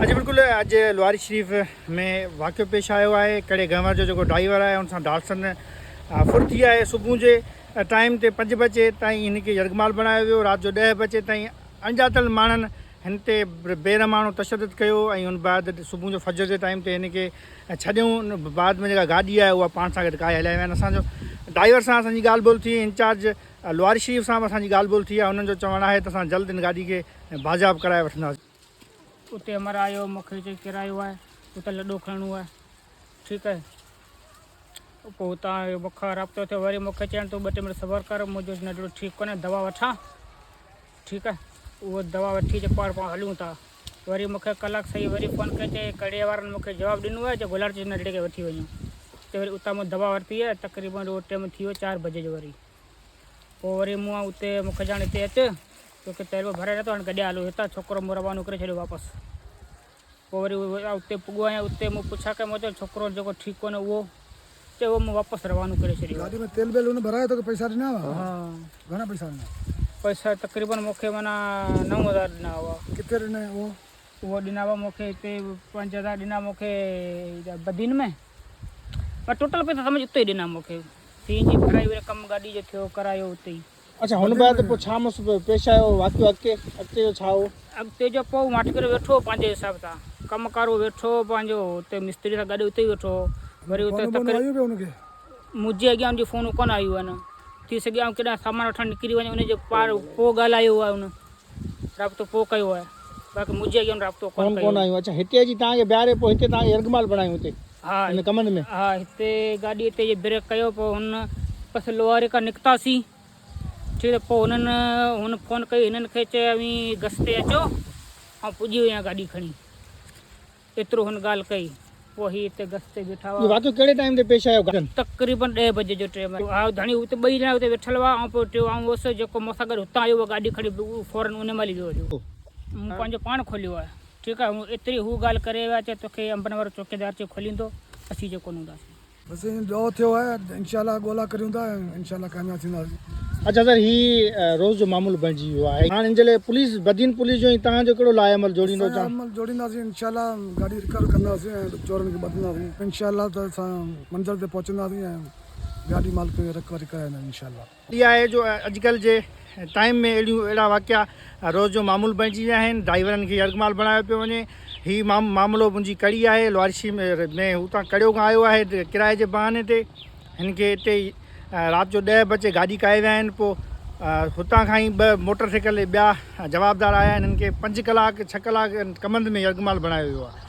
अॼु बिल्कुलु अॼु लुआरी शरीफ़ में वाक़ियो पेश आयो आहे। कड़े गंवर जो जेको ड्राइवर आहे उन सां डालसन फुर थी आहे। सुबुह जे टाइम ते 5 बजे ताईं हिनखे यरगमाल बणायो वियो। राति जो 10 बजे ताईं अणॼातल माण्हुनि हिन ते बेरहमाणो तशदुद कयो ऐं हुन बैदि सुबुह जो फजर जे टाइम ते हिनखे छॾियूं। बाद में जेका गाॾी आहे उहा पाण सां गॾु काए हलाए विया आहिनि। असांजो ड्राइवर सां असांजी ॻाल्हि ॿोल थी, इंचार्ज लुआरी शरीफ़ सां बि असांजी ॻाल्हि ॿोल थी आहे। हुननि जो चवणु आहे त असां जल्द हिन गाॾी खे बाज़ाब कराए वठंदासीं। उते हमारा आयो मूंखे चई किरायो आहे, उते लॾो खणणो आहे, ठीकु आहे। पोइ हुतां मूंखां राब्तो थियो, वरी मूंखे चइनि तूं 2 मिंट सबर कर, मुंहिंजो नंढड़ो ठीकु कोन्हे, दवा वठां, ठीकु आहे। उहो दवा वठी पाण हलूं था। वरी मूंखे कलाक सही वरी फ़ोन कई, चई कड़े वारनि मूंखे जवाबु ॾिनो आहे जो गुलाब चंद नंढड़े खे वठी वञो। त वरी उतां मूं दवा वरिती आहे, तक़रीबन उहो टाइम थी वियो 4 बजे जो। वरी पोइ वरी मूं उते मूंखे ॼाण हिते अचु तोखे तेल भराए नथो, हाणे गॾिया हलो हितां। छोकिरो मूं रवानो करे छॾियो वापसि। पोइ वरी उते पुॻो आहियां। उते मूं पुछा कई, मुंहिंजो छोकिरो जेको ठीकु कोन्हे उहो चयो, उहो मूं वापसि रवानो करे छॾियो। गाड़ी में तेल बेल उन भरायो तो पैसा ॾिना हुआ? हाँ, घणा पैसा ॾिना? पैसा तक़रीबन मूंखे माना 9,000 ॾिना हुआ। किथे ॾिना उहो ॾिना हुआ मूंखे हिते 5,000 ॾिना मूंखे बदीन में, पर टोटल पैसा सम्झ उते ई ॾिना मूंखे। फी जी भराई वरी कमु गाॾी जो थियो करायो उते ई। अच्छा, हुन बैदि पोइ छा मसइलो पेश आयो वाक़ियो? अॻिते जो छा हो? अॻिते जो पोइ माटी करे वेठो पंहिंजे हिसाब सां, कमुकारो वेठो पंहिंजो, उते मिस्त्री सां गॾु उते ई वेठो। वरी उते मुंहिंजे अॻियां उनजी फ़ोन कोन आयूं आहिनि। थी सघे ऐं केॾा सामान वठणु निकिरी वञे, उनजे पार पोइ ॻाल्हायो आहे, उन राब्तो पोइ कयो आहे। बाक़ी मुंहिंजे अॻियां राब्तो कोन आयूं। अच्छा, हिते अची तव्हांखे ॿियारे पोइ हिते तव्हांखे यरगमाल बणायूं हिते? हा, हिन कमनि में? हा, हिते गाॾी हिते जे ब्रेक कयो। पोइ हुन बसि लोहारे खां निकितासीं, ठीकु आहे। पोइ हुन फ़ोन कई, हिननि खे चयईं गस ते अचो, ऐं पुॼी वई आहियां गाॾी खणी। एतिरो हुन ॻाल्हि कई। पोइ हीअ हिते गस ते बीठा हुआ। वाक़ियो कहिड़े टाइम ते पेश आयो? तक़रीबन 10 बजे जो टाइम। हा, धणी हुते 2 ॼणा हुते वेठल हुआ ऐं पोइ टियों ऐं उहो जेको मूंसां गॾु हुतां आयो उहो गाॾी खणी फ़ौरन उन महिल वियो हुयो। मूं पंहिंजो पाण खोलियो आहे, ठीकु आहे। एतिरी हू ॻाल्हि करे विया, चए तोखे अंबन वारो चौकीदार चयो खोलींदो, असीं जो कोन हूंदासीं। बस जो थियो है इंशाल्लाह गोला करूं था, इंशाल्लाह कामयाब थींदासीं। अच्छा सर, ही रोज़ जो मामूल बणिजी वियो आहे। हाणे हिन जे लाइ पुलिस बदीन पुलिस जो तव्हांजो कहिड़ो लाइ अमल जोड़ींदो? अमल जोड़ींदासीं इंशाल्लाह, गाड़ी रिकवर कंदासीं ऐं चोरनि खे बधंदासीं इंशाल्लाह। त असां मंज़िल ते पहुचंदासीं ऐं गाॾी मालिक खे रिकवरी कराईंदासीं इंशाल्लाह। इहा आहे जो अॼुकल्ह जे टाइम में अहिड़ा वाक़िया रोज़ जो मामूल बणिजी विया आहिनि। ड्राइवरनि खे यरगमाल बणायो पियो वञे। हीउ मामिलो मुंहिंजी कड़ी आहे। लुआरी शरीफ़ में हुतां कड़ियो खां आयो आहे किराए जे बहाने ते। हिन खे हिते ई राति जो 10 बजे गाॾी काए विया आहिनि। पोइ हुतां खां ई 2 मोटरसाइकिल ॿिया जवाबदार आया आहिनि। हिननि खे 5 कलाक 6 कलाक कमंद में यरगमाल बणायो वियो आहे।